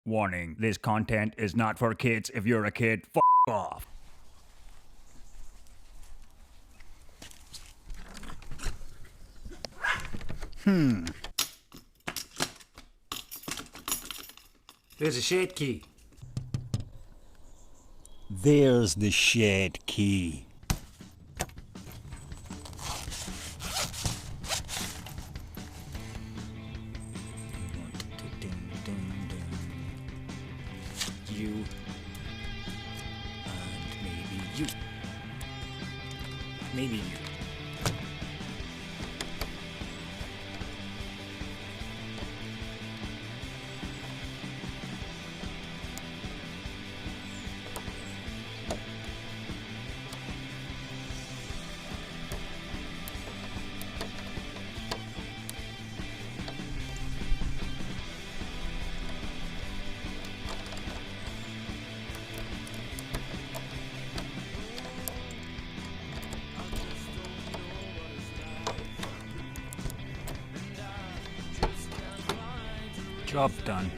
Warning, this content is not for kids. If you're a kid, f off. There's a shed key. There's the shed key. You. And maybe you. Maybe you. Job done.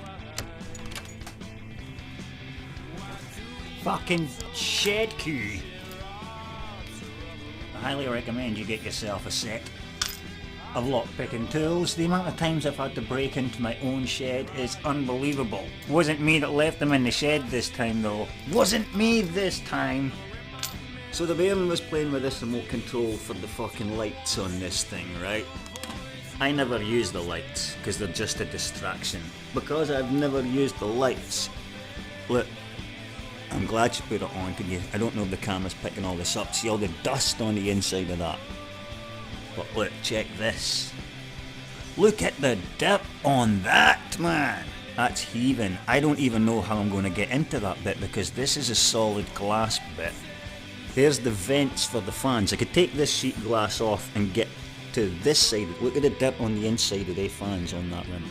Fucking shed key. I highly recommend you get yourself a set of lockpicking tools. The amount of times I've had to break into my own shed is unbelievable. Wasn't me that left them in the shed this time though. Wasn't me this time. So the Baron was playing with this remote control for the fucking lights on this thing, right? I never use the lights because they're just a distraction. Because I've never used the lights, look, I'm glad you put it on. I don't know if the camera's picking all this up. See all the dust on the inside of that. But look, check this. Look at the dip on that, man. That's heaving. I don't even know how I'm going to get into that bit because this is a solid glass bit. There's the vents for the fans. I could take this sheet glass off and get to this side. Look at the dip on the inside of the fans on that rim.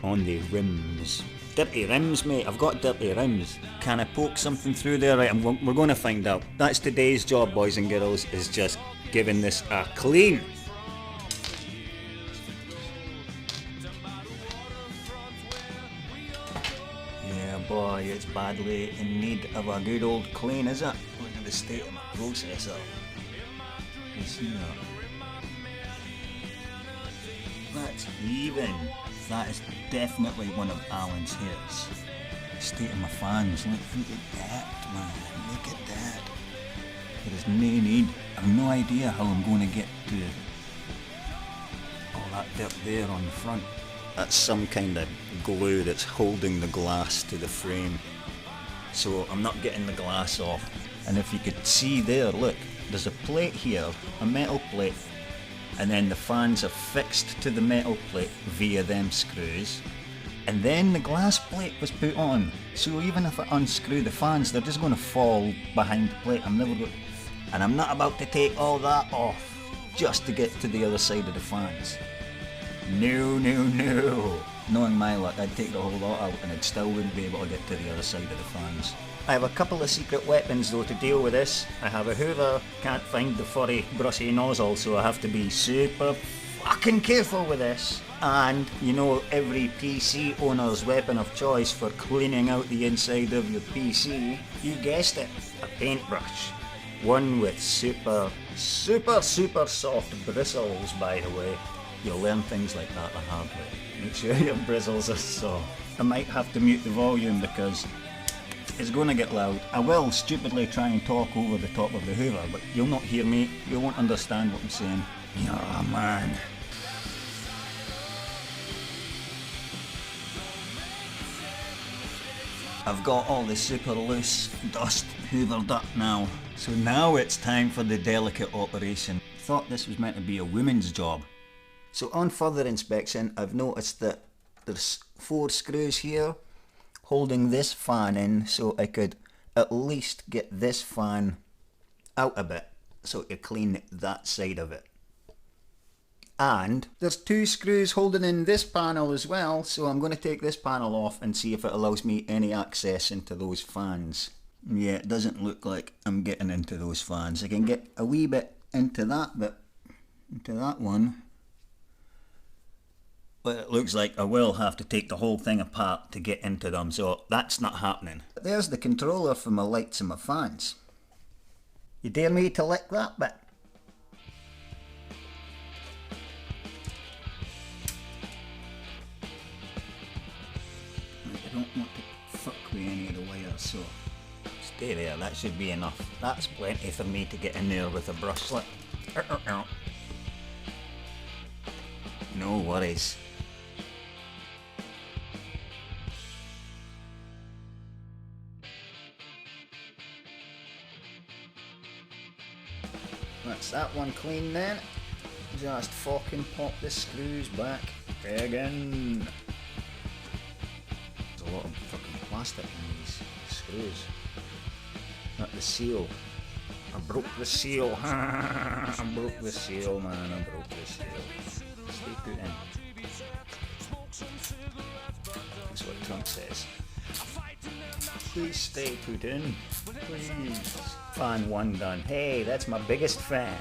On the rims. Dirty rims, mate. I've got dirty rims. Can I poke something through there? Right, we're going to find out. That's today's job, boys and girls, is just giving this a clean. Yeah, boy, it's badly in need of a good old clean, is it? Look at the state of my processor. You see that? That's even. That is definitely one of Alan's hits. State of my fans. Look at that, man. Look at that. There is no need. I've no idea how I'm going to get to all that dirt there on the front. That's some kind of glue that's holding the glass to the frame. So I'm not getting the glass off. And if you could see there, look, there's a plate here, a metal plate, and then the fans are fixed to the metal plate via them screws, and then the glass plate was put on. So even if I unscrew the fans, they're just going to fall behind the plate. I'm not about to take all that off just to get to the other side of the fans. No. Knowing my luck, I'd take the whole lot out and I still wouldn't be able to get to the other side of the fans. I have a couple of secret weapons though to deal with this. I have a hoover, can't find the furry brushy nozzle, so I have to be super fucking careful with this. And you know, every PC owner's weapon of choice for cleaning out the inside of your PC, you guessed it, a paintbrush. One with super soft bristles, by the way. You'll learn things like that the hard way. Make sure your bristles are soft. I might have to mute the volume because it's going to get loud. I will stupidly try and talk over the top of the hoover, but you'll not hear me. You won't understand what I'm saying. Oh man. I've got all the super loose dust hoovered up now. So now it's time for the delicate operation. Thought this was meant to be a woman's job. So on further inspection, I've noticed that there's 4 screws here holding this fan in, so I could at least get this fan out a bit so to clean that side of it. And there's 2 screws holding in this panel as well, so I'm going to take this panel off and see if it allows me any access into those fans. Yeah, it doesn't look like I'm getting into those fans. I can get a wee bit into that bit, into that one. But it looks like I will have to take the whole thing apart to get into them, so that's not happening. There's the controller for my lights and my fans. You dare me to lick that bit? I don't want to fuck with any of the wires, so stay there, that should be enough. That's plenty for me to get in there with a brushlet. No worries. That's that one clean then. Just fucking pop the screws back again. There's a lot of fucking plastic in these screws. Not the seal. I broke the seal. I broke the seal, man. I broke the seal. Stay put in. That's what Trump says. Please stay put in. Please. Fan 1 done. Hey, that's my biggest fan.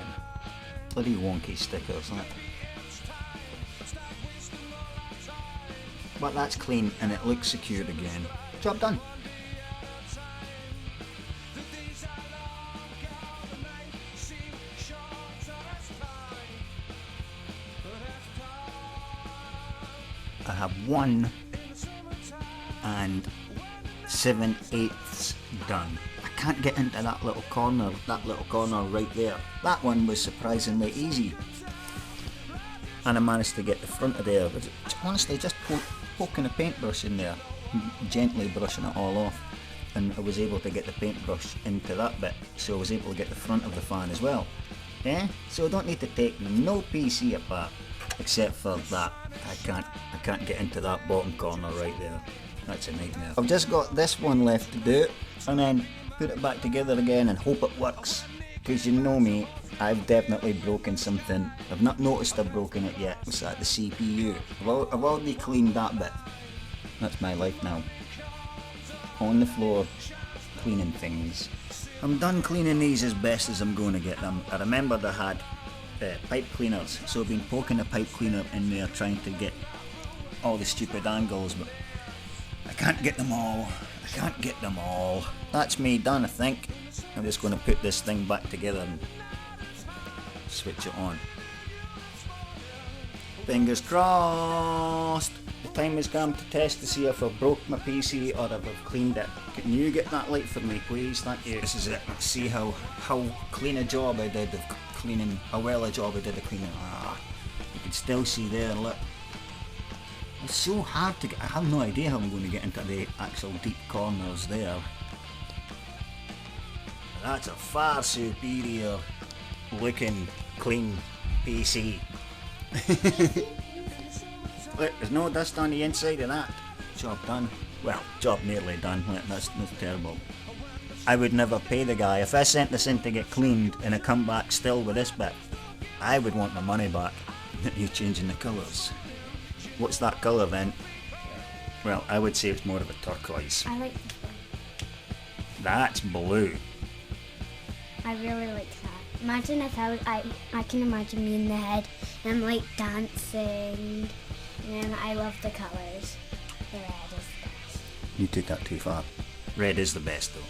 Bloody wonky stickers, that. But that's clean and it looks secured again. Job done. I have 1 7/8 done. I can't get into that little corner right there. That one was surprisingly easy. And I managed to get the front of there. But honestly, just poking a paintbrush in there, gently brushing it all off. And I was able to get the paintbrush into that bit, so I was able to get the front of the fan as well. Yeah? So I don't need to take no PC apart, except for that. I can't get into that bottom corner right there. That's a nightmare. I've just got this one left to do, and then put it back together again and hope it works. Because you know me, I've definitely broken something. I've not noticed I've broken it yet. It's at the CPU. I've already cleaned that bit. That's my life now. On the floor, cleaning things. I'm done cleaning these as best as I'm going to get them. I remembered I had pipe cleaners, so I've been poking a pipe cleaner in there trying to get all the stupid angles, but I can't get them all. I can't get them all. That's me done, I think. I'm just going to put this thing back together and switch it on. Fingers crossed. The time has come to test to see if I've broke my PC or if I've cleaned it. Can you get that light for me, please? Thank you. This is it. See how clean a job I did of cleaning, how well a job I did of cleaning. You can still see there, look. It's so hard to get. I have no idea how I'm going to get into the actual deep corners there. That's a far superior looking clean PC. Look, there's no dust on the inside of that. Job done. Well, job nearly done. That's terrible. I would never pay the guy. If I sent this in to get cleaned and I come back still with this bit, I would want my money back. You're changing the colours. What's that colour then? Well, I would say it's more of a turquoise. I like. That's blue. I really like that. Imagine if I can imagine me in the head and I'm like dancing, and I love the colours. The red is the best. You took that too far. Red is the best though.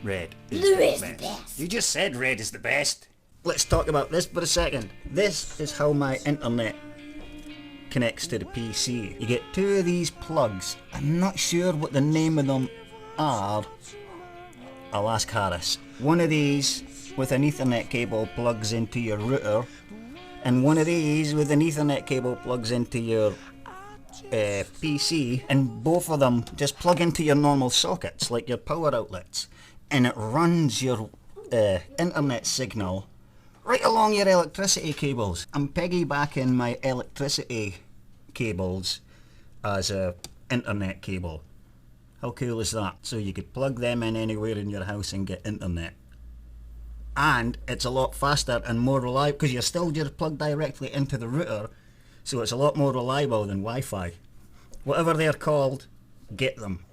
Red is Blue the is best. the best. You just said red is the best. Let's talk about this for a second. This is how my internet connects to the PC. You get 2 of these plugs. I'm not sure what the name of them are. I'll ask Harris. One of these with an Ethernet cable plugs into your router, and one of these with an Ethernet cable plugs into your PC, and both of them just plug into your normal sockets, like your power outlets, and it runs your internet signal right along your electricity cables. I'm piggybacking my electricity cables as a internet cable. How cool is that? So you could plug them in anywhere in your house and get internet. And it's a lot faster and more reliable because you're still just plugged directly into the router, so it's a lot more reliable than Wi-Fi. Whatever they're called, get them.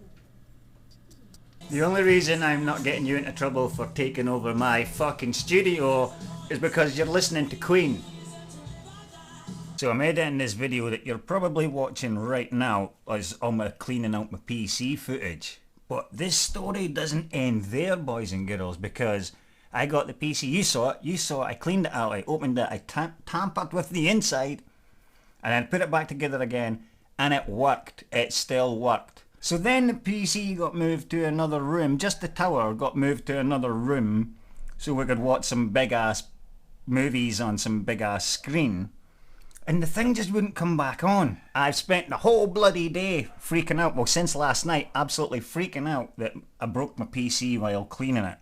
The only reason I'm not getting you into trouble for taking over my fucking studio is because you're listening to Queen. So I'm editing this video that you're probably watching right now as all my cleaning out my PC footage. But this story doesn't end there, boys and girls, because I got the PC, you saw it, I cleaned it out, I opened it, I tampered with the inside, and then put it back together again, and it worked, it still worked. So then the PC got moved to another room, just the tower got moved to another room, so we could watch some big ass movies on some big ass screen. And the thing just wouldn't come back on. I've spent the whole bloody day freaking out, well since last night, absolutely freaking out that I broke my PC while cleaning it.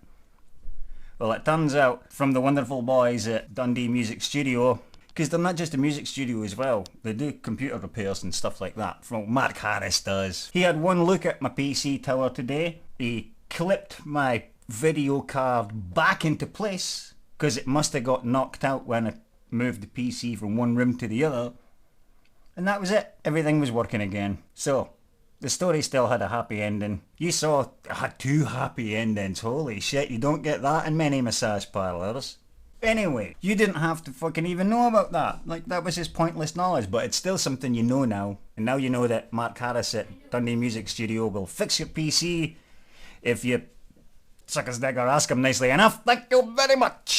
Well, it turns out from the wonderful boys at Dundee Music Studio, because they're not just a music studio as well, they do computer repairs and stuff like that. From Mark Harris does. He had one look at my PC tower today. He clipped my video card back into place, because it must have got knocked out when I moved the PC from one room to the other. And that was it. Everything was working again. So, the story still had a happy ending. You saw it had 2 happy endings. Holy shit, you don't get that in many massage parlours. Anyway, you didn't have to fucking even know about that. Like, that was just pointless knowledge, but it's still something you know now. And now you know that Mark Harris at Dundee Music Studio will fix your PC if you suck his dick or ask him nicely enough. Thank you very much.